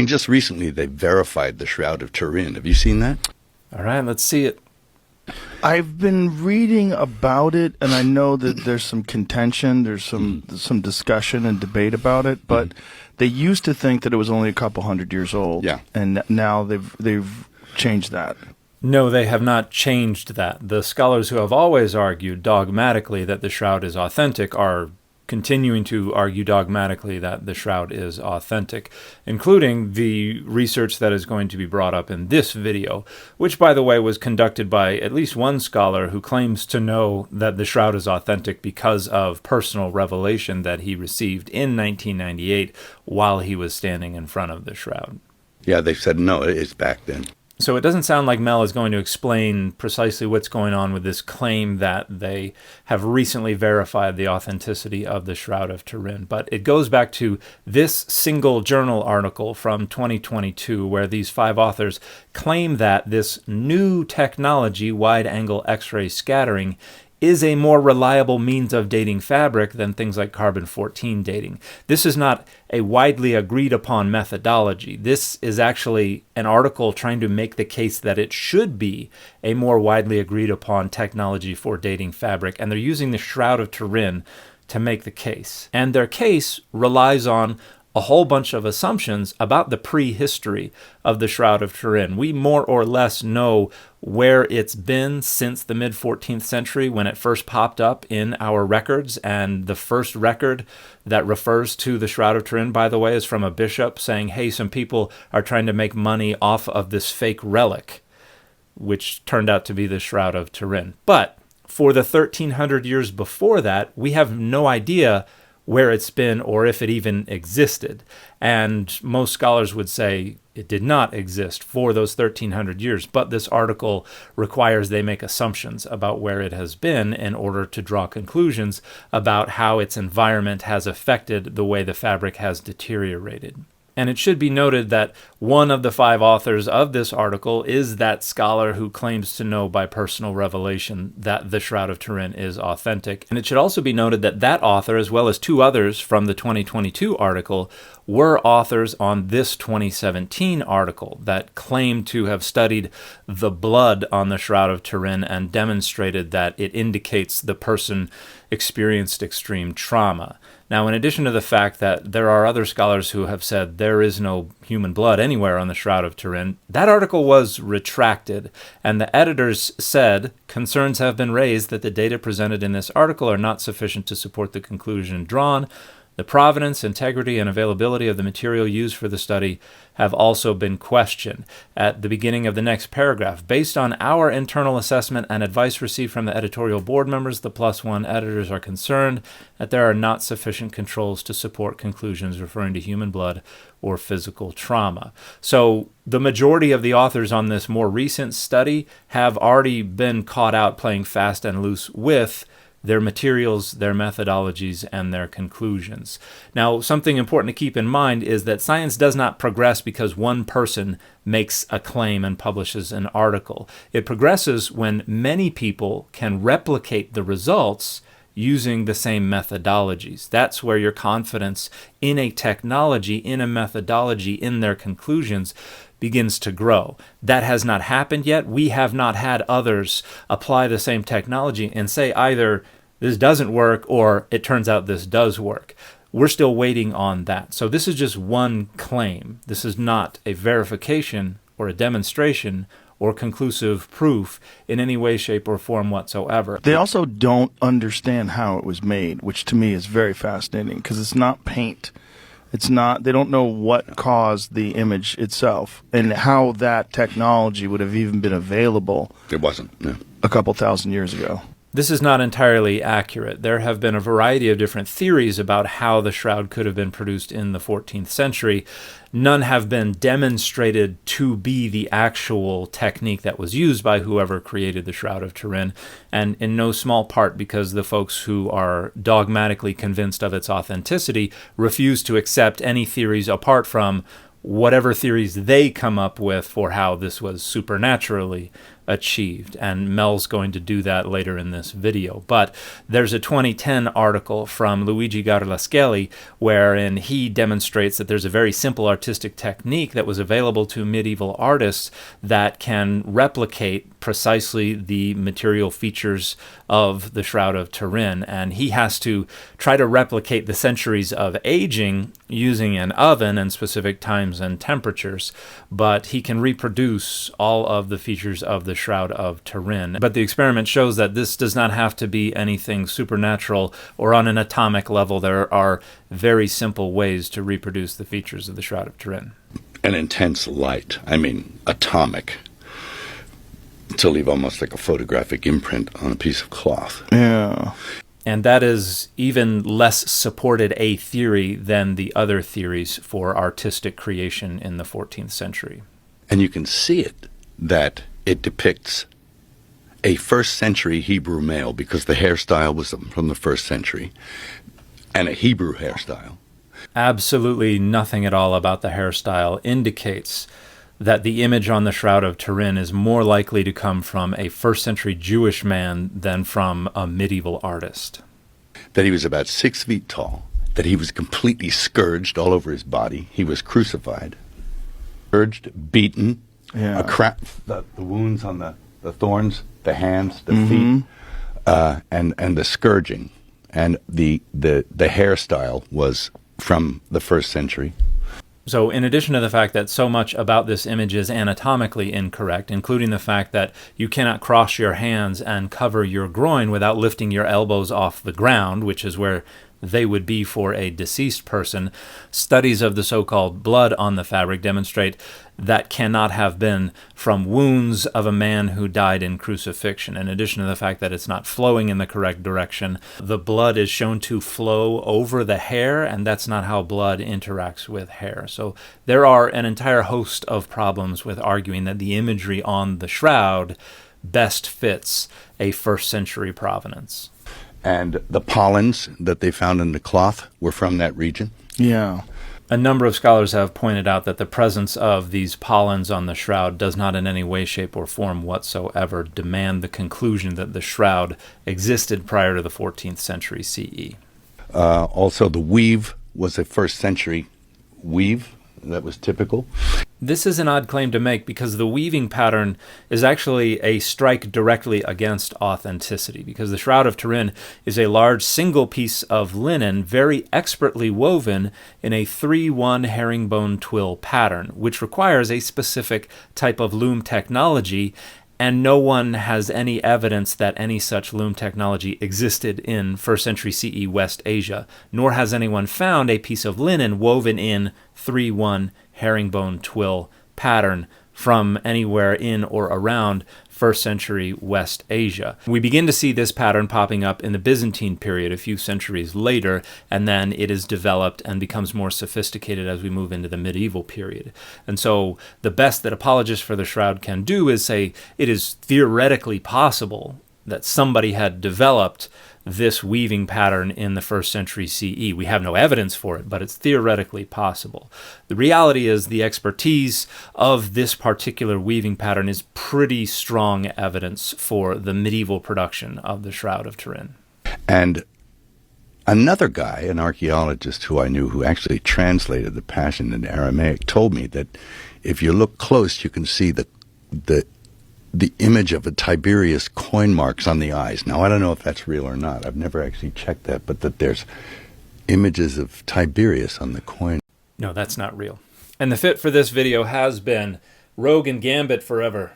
And just recently, they verified the Shroud of Turin. Have you seen that? All right, let's see it. I've been reading about it, and I know that there's some contention, there's some discussion and debate about it, but they used to think that it was only a couple hundred years old. Yeah. And now they've changed that. No, they have not changed that. The scholars who have always argued dogmatically that the Shroud is authentic are continuing to argue dogmatically that the Shroud is authentic, including the research that is going to be brought up in this video, which, by the way, was conducted by at least one scholar who claims to know that the Shroud is authentic because of personal revelation that he received in 1998 while he was standing in front of the Shroud. Yeah, they said no, it's back then. So it doesn't sound like Mel is going to explain precisely what's going on with this claim that they have recently verified the authenticity of the Shroud of Turin. But it goes back to this single journal article from 2022, where these 5 authors claim that this new technology, wide-angle X-ray scattering, is a more reliable means of dating fabric than things like carbon-14 dating. This is not a widely agreed upon methodology. This is actually an article trying to make the case that it should be a more widely agreed upon technology for dating fabric, and they're using the Shroud of Turin to make the case. And their case relies on a whole bunch of assumptions about the prehistory of the Shroud of Turin. We more or less know where it's been since the mid-14th century when it first popped up in our records, and the first record that refers to the Shroud of Turin, by the way, is from a bishop saying, hey, some people are trying to make money off of this fake relic, which turned out to be the Shroud of Turin. But for the 1300 years before that, we have no idea where it's been or if it even existed. And most scholars would say it did not exist for those 1300 years. But this article requires they make assumptions about where it has been in order to draw conclusions about how its environment has affected the way the fabric has deteriorated. And it should be noted that one of the 5 authors of this article is that scholar who claims to know by personal revelation that the Shroud of Turin is authentic. And it should also be noted that that author, as well as 2 others from the 2022 article, were authors on this 2017 article that claimed to have studied the blood on the Shroud of Turin and demonstrated that it indicates the person experienced extreme trauma. Now, in addition to the fact that there are other scholars who have said there is no human blood anywhere on the Shroud of Turin, that article was retracted, and the editors said concerns have been raised that the data presented in this article are not sufficient to support the conclusion drawn. The provenance, integrity, and availability of the material used for the study have also been questioned. At the beginning of the next paragraph, based on our internal assessment and advice received from the editorial board members, the +1 editors are concerned that there are not sufficient controls to support conclusions referring to human blood or physical trauma. So the majority of the authors on this more recent study have already been caught out playing fast and loose with their materials, their methodologies, and their conclusions. Now, something important to keep in mind is that science does not progress because one person makes a claim and publishes an article. It progresses when many people can replicate the results using the same methodologies. That's where your confidence in a technology, in a methodology, in their conclusions begins to grow. That has not happened yet. We have not had others apply the same technology and say either this doesn't work or it turns out this does work. We're still waiting on that. So this is just one claim. This is not a verification or a demonstration or conclusive proof in any way, shape, or form whatsoever. They also don't understand how it was made, which to me is very fascinating because it's not paint. It's not, they don't know what caused the image itself and how that technology would have even been available. It wasn't, no. A couple thousand years ago. This is not entirely accurate. There have been a variety of different theories about how the shroud could have been produced in the 14th century. None have been demonstrated to be the actual technique that was used by whoever created the Shroud of Turin, and in no small part because the folks who are dogmatically convinced of its authenticity refuse to accept any theories apart from whatever theories they come up with for how this was supernaturally achieved, and Mel's going to do that later in this video. But there's a 2010 article from Luigi Garlaschelli wherein he demonstrates that there's a very simple artistic technique that was available to medieval artists that can replicate precisely the material features of the Shroud of Turin, and he has to try to replicate the centuries of aging using an oven and specific times and temperatures, but he can reproduce all of the features of the Shroud of Turin. But the experiment shows that this does not have to be anything supernatural or on an atomic level. There are very simple ways to reproduce the features of the Shroud of Turin. An intense light, I mean atomic, to leave almost like a photographic imprint on a piece of cloth. Yeah. And that is even less supported a theory than the other theories for artistic creation in the 14th century. And you can see it, that it depicts a first century Hebrew male, because the hairstyle was from the first century, and a Hebrew hairstyle. Absolutely nothing at all about the hairstyle indicates that the image on the Shroud of Turin is more likely to come from a first century Jewish man than from a medieval artist. That he was about 6 feet tall, that he was completely scourged all over his body. He was crucified, scourged, beaten, Yeah. the wounds on the thorns, the hands, the feet, and the scourging. And the hairstyle was from the first century. So in addition to the fact that so much about this image is anatomically incorrect, including the fact that you cannot cross your hands and cover your groin without lifting your elbows off the ground, which is where they would be for a deceased person, studies of the so-called blood on the fabric demonstrate that cannot have been from wounds of a man who died in crucifixion. In addition to the fact that it's not flowing in the correct direction, the blood is shown to flow over the hair, and that's not how blood interacts with hair. So there are an entire host of problems with arguing that the imagery on the shroud best fits a first century provenance. And the pollens that they found in the cloth were from that region. Yeah. A number of scholars have pointed out that the presence of these pollens on the shroud does not in any way, shape, or form whatsoever demand the conclusion that the shroud existed prior to the 14th century CE. Also, the weave was a first century weave that was typical. This is an odd claim to make because the weaving pattern is actually a strike directly against authenticity, because the Shroud of Turin is a large single piece of linen very expertly woven in a 3-1 herringbone twill pattern, which requires a specific type of loom technology, and no one has any evidence that any such loom technology existed in 1st century CE West Asia, nor has anyone found a piece of linen woven in 3-1 herringbone twill pattern from anywhere in or around 1st century West Asia. We begin to see this pattern popping up in the Byzantine period a few centuries later, and then it is developed and becomes more sophisticated as we move into the medieval period. And so the best that apologists for the shroud can do is say it is theoretically possible that somebody had developed this weaving pattern in the 1st century CE. We have no evidence for it, but it's theoretically possible. The reality is the expertise of this particular weaving pattern is pretty strong evidence for the medieval production of the Shroud of Turin. And another guy, an archaeologist who I knew who actually translated the Passion into Aramaic, told me that if you look close, you can see the image of a Tiberius coin marks on the eyes. Now, I don't know if that's real or not. I've never actually checked that, but that there's images of Tiberius on the coin. No, that's not real. And the fit for this video has been Rogue and Gambit forever.